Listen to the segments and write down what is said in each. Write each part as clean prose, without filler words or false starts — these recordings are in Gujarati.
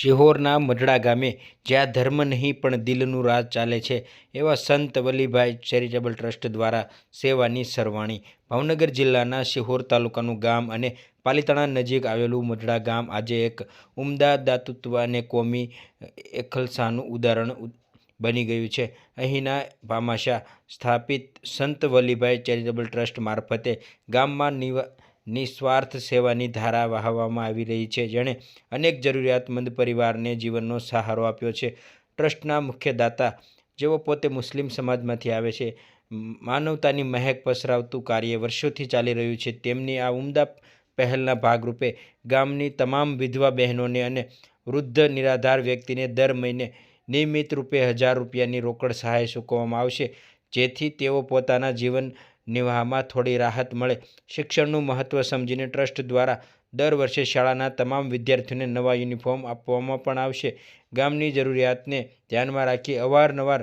શિહોરના મઢડા ગામે જ્યાં ધર્મ નહીં પણ દિલનું રાજ ચાલે છે એવા સંત વલીભાઈ ચેરિટેબલ ટ્રસ્ટ દ્વારા સેવાની સરવાણી. ભાવનગર જિલ્લાના શિહોર તાલુકાનું ગામ અને પાલીતાણા નજીક આવેલું મઢડા ગામ આજે એક ઉમદા દાતૃત્વ અને કોમી એકલસાનું ઉદાહરણ બની ગયું છે. અહીંના ભામાશાહ સ્થાપિત સંત વલીભાઈ ચેરિટેબલ ટ્રસ્ટ મારફતે ગામમાં નિસ્વાર્થ સેવાની ધારા વહાવવામાં આવી રહી છે, જેણે અનેક જરૂરિયાતમંદ પરિવારને જીવનનો સહારો આપ્યો છે. ટ્રસ્ટના મુખ્ય દાતા, જેઓ પોતે મુસ્લિમ સમાજમાંથી આવે છે, માનવતાની મહેક પસરાવતું કાર્ય વર્ષોથી ચાલી રહ્યું છે. તેમની આ ઉમદા પહેલના ભાગરૂપે ગામની તમામ વિધવા બહેનોને અને વૃદ્ધ નિરાધાર વ્યક્તિને દર મહિને નિયમિત રૂપે 1000 રૂપિયાની રોકડ સહાય ચૂકવવામાં આવશે, જેથી તેઓ પોતાના જીવન નિર્વાહમાં થોડી રાહત મળે. શિક્ષણનું મહત્ત્વ સમજીને ટ્રસ્ટ દ્વારા દર વર્ષે શાળાના તમામ વિદ્યાર્થીઓને નવા યુનિફોર્મ આપવામાં પણ આવશે. ગામની જરૂરિયાતને ધ્યાનમાં રાખી અવારનવાર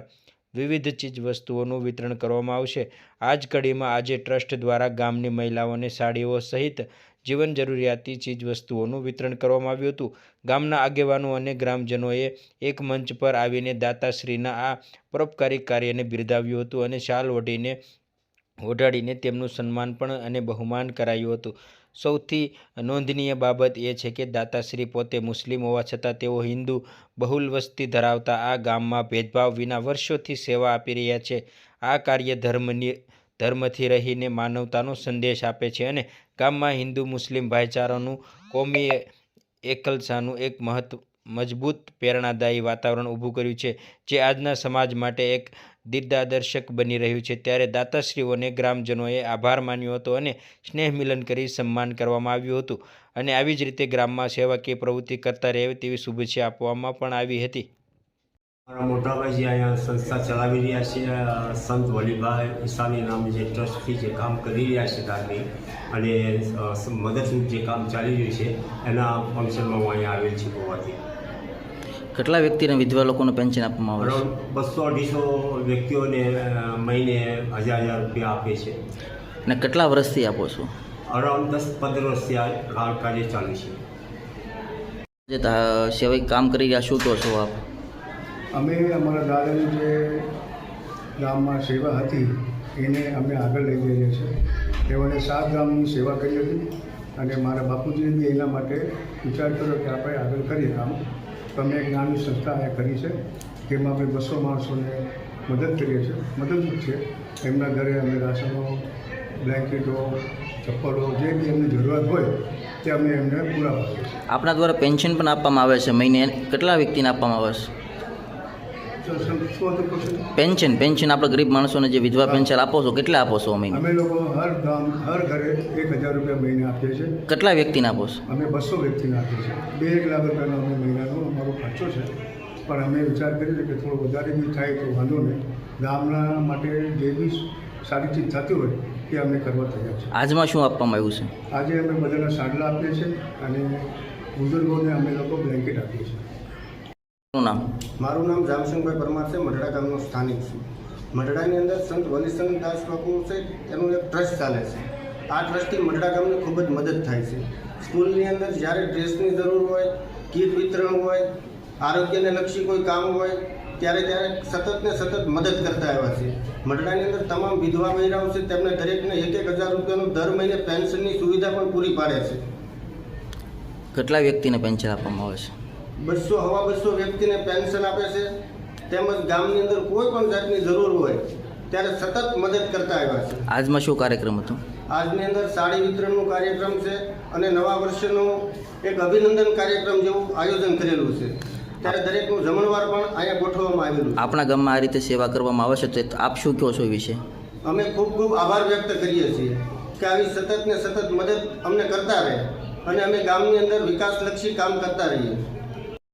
વિવિધ ચીજવસ્તુઓનું વિતરણ કરવામાં આવશે. આ જ કડીમાં આજે ટ્રસ્ટ દ્વારા ગામની મહિલાઓને સાડીઓ સહિત જીવન જરૂરિયાતી ચીજવસ્તુઓનું વિતરણ કરવામાં આવ્યું હતું. ગામના આગેવાનો અને ગ્રામજનોએ એક મંચ પર આવીને દાતાશ્રીના આ પરોપકારી કાર્યને બિરદાવ્યું હતું અને શાલ ઓઢાડીને તેમનું સન્માન પણ અને બહુમાન કરાયું હતું. સૌથી નોંધનીય બાબત એ છે કે દાતાશ્રી પોતે મુસ્લિમ હોવા છતાં તેઓ હિન્દુ બહુલ વસ્તી ધરાવતા આ ગામમાં ભેદભાવ વિના વર્ષોથી સેવા આપી રહ્યા છે. આ કાર્ય ધર્મથી રહીને માનવતાનો સંદેશ આપે છે અને ગામમાં હિન્દુ મુસ્લિમ ભાઈચારાનું કોમી એકલસાનું એક મજબૂત પ્રેરણાદાયી વાતાવરણ ઊભું કર્યું છે, જે આજના સમાજ માટે એક દિગ્દર્શક બની રહ્યું છે. ત્યારે દાતાશ્રીઓને ગ્રામજનોએ આભાર માન્યો હતો અને સ્નેહ મિલન કરી સન્માન કરવામાં આવ્યું હતું અને આવી જ રીતે ગ્રામમાં સેવાકીય પ્રવૃત્તિ કરતા રહે તેવી શુભેચ્છા આપવામાં પણ આવી હતી. મારા મોટાભાઈ જે અહીંયા સંસ્થા ચલાવી રહ્યા છે, સંત વલીભાઈ ઈસાની નામે જે ટ્રસ્ટથી જે કામ કરી રહ્યા છે ધાર્મિક અને મદદરૂપ જે કામ ચાલી રહ્યું છે, એના ફંક્શનમાં હું અહીંયા આવેલ છું હોવાથી. કેટલા વ્યક્તિને વિધવા લોકોને પેન્શન આપવામાં આવે છે? 200-250 વ્યક્તિઓને મહિને 1000 રૂપિયા આપે છે. અને કેટલા વર્ષથી આપો છો? અરાઉન્ડ 10-15 વર્ષથી આ કાર્ય ચાલુ છે. જે સેવાય કામ કરી રહ્યા શું કહો છો આપ? અમે અમારા દાદાની જે ગામમાં સેવા હતી એને અમે આગળ લઈ જઈએ છીએ. તેઓને 7 ગામની સેવા કરી હતી અને મારા બાપુજીએ બી એના માટે વિચાર કર્યો કે આપણે આગળ કરીએ કામ. તો અમે એક નાની સંસ્થા અહીંયા કરી છે, જેમાં અમે 200 માણસોને મદદ કરીએ છીએ, મદદરૂપ છે. એમના ઘરે અમે રાશનો, બ્લેન્કેટો, ચપ્પલો, જે બી એમની જરૂરિયાત હોય તે અમે એમને પૂરા પાડીએ છીએ. આપણા દ્વારા પેન્શન પણ આપવામાં આવે છે. મહિને કેટલા વ્યક્તિને આપવામાં આવે છે પેન્શન? આપણે ગરીબ માણસોને જે વિધવા પેન્શન આપો છો, કેટલા આપો છો મહિને? અમે લોકો હર ઘરે 1000 રૂપિયા મહિને આપીએ છીએ. કેટલા વ્યક્તિને આપો છો? અમે 200 વ્યક્તિને આપીએ છીએ. 2 લાખ રૂપિયાનો અમે મહિનાનો અમારો ખર્ચો છે. પણ અમે વિચાર કરીએ છીએ કે થોડું વધારે બી થાય તો વાંધો નહીં. ગામના માટે જે બી સારી ચીજ થતી હોય તે અમે કરવા તૈયાર છે. આજમાં શું આપવામાં આવ્યું છે? આજે અમે બધાના સાડલા આપીએ છીએ અને બુઝુર્ગોને અમે લોકો બ્લેન્કેટ આપીએ છીએ. નામ? મારું નામ રામસિંહભાઈ પરમાર છે. મઢડા ગામનો સ્થાનિક છું. મઢડાની અંદર સંત વલીસંગ દાસ બાપુ છે, એનું એક ટ્રસ્ટ ચાલે છે. આ ટ્રસ્ટથી મઢડા ગામને ખૂબ જ મદદ થાય છે. સ્કૂલની અંદર જ્યારે ડ્રેસની જરૂર હોય, કીટ વિતરણ હોય, આરોગ્યને લક્ષી કોઈ કામ હોય ત્યારે સતત મદદ કરતા આવ્યા છે. મઢડાની અંદર તમામ વિધવા મહિલાઓ છે, તેમને દરેકને 1000 રૂપિયાનું દર મહિને પેન્શનની સુવિધા પણ પૂરી પાડે છે. કેટલા વ્યક્તિને પેન્શન આપવામાં આવે છે? 200 વ્યક્તિને પેન્શન આપે છે. તેમજ ગામની અંદર કોઈ પણ જાતની જરૂર હોય ત્યારે સતત મદદ કરતા આવ્યા છે. આજમાં શું કાર્યક્રમ હતો? આજની અંદર સાડી વિતરણનો કાર્યક્રમ છે અને નવા વર્ષનું એક અભિનંદન કાર્યક્રમ જેવું આયોજન કરેલું છે. ત્યારે દરેકનું જમણવાર પણ અહીંયા ગોઠવવામાં આવેલું છે. આપણા ગામમાં આ રીતે સેવા કરવામાં આવે છે તો આપ શું કહો છો એ વિશે? અમે ખૂબ આભાર વ્યક્ત કરીએ છીએ કે આવી સતત મદદ અમને કરતા રહે અને અમે ગામની અંદર વિકાસલક્ષી કામ કરતા રહીએ.